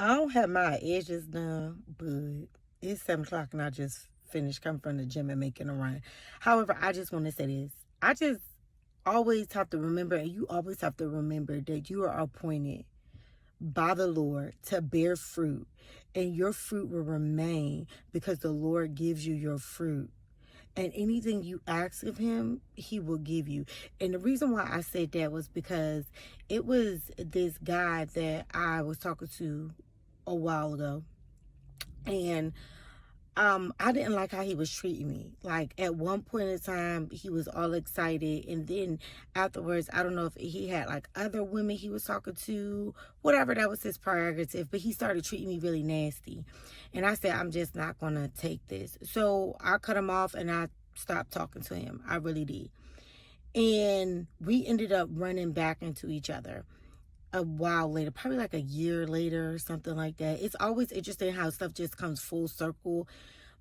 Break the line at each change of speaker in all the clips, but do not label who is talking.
I don't have my edges done, but it's 7 o'clock and I just finished coming from the gym and making a run. However, I just want to say this. I just always have to remember, and you always have to remember that you are appointed by the Lord to bear fruit, and your fruit will remain because the Lord gives you your fruit. And anything you ask of him, he will give you. And the reason why I said that was because it was this guy that I was talking to a while ago. And I didn't like how he was treating me. Like at one point in time, he was all excited, and then afterwards, I don't know if he had like other women he was talking to, whatever, that was his prerogative. But he started treating me really nasty, and I said, I'm just not gonna take this. So I cut him off, and I stopped talking to him. I really did, and we ended up running back into each other a while later, probably like a year later or something like that. It's always interesting how stuff just comes full circle.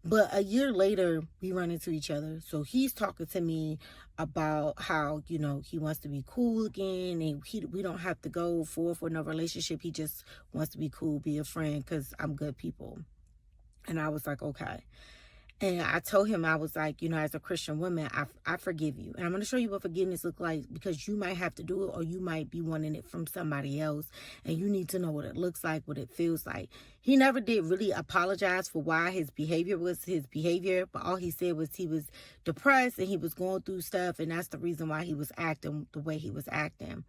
But a year later, we run into each other. So he's talking to me about how, he wants to be cool again, and we don't have to go forward for no relationship. He just wants to be cool, be a friend, because I'm good people. And I was like, okay. And I told him, I was like, as a Christian woman, I forgive you. And I'm going to show you what forgiveness looks like, because you might have to do it, or you might be wanting it from somebody else. And you need to know what it looks like, what it feels like. He never did really apologize for why his behavior was his behavior. But all he said was he was depressed and he was going through stuff. And that's the reason why he was acting the way he was acting.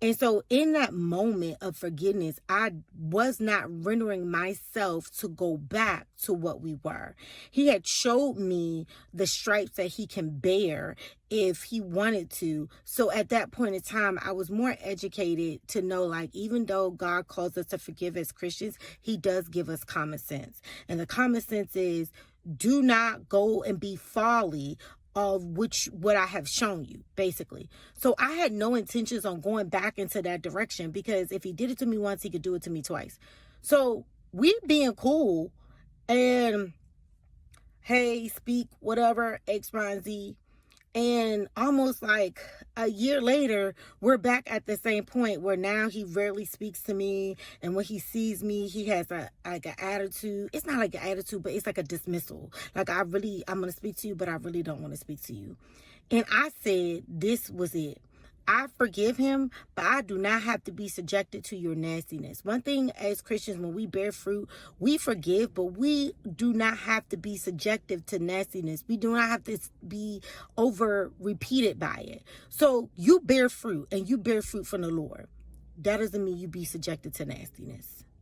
And so in that moment of forgiveness, I was not rendering myself to go back to what we were. He had showed me the stripes that he can bear if he wanted to. So at that point in time, I was more educated to know, like, even though God calls us to forgive as Christians, he does give us common sense. And the common sense is, do not go and be folly of what I have shown you, basically. So I had no intentions on going back into that direction, because if he did it to me once, he could do it to me twice. So we being cool and, hey, speak, whatever, X, Y, and Z. And almost like a year later, we're back at the same point where now he rarely speaks to me. And when he sees me, he has an attitude. It's not like an attitude, but it's like a dismissal. Like, I'm going to speak to you, but I really don't want to speak to you. And I said, this was it. I forgive him, but I do not have to be subjected to your nastiness. One thing as Christians, when we bear fruit, we forgive, but we do not have to be subjective to nastiness. We do not have to be over repeated by it. So you bear fruit, and you bear fruit from the Lord. That doesn't mean you be subjected to nastiness.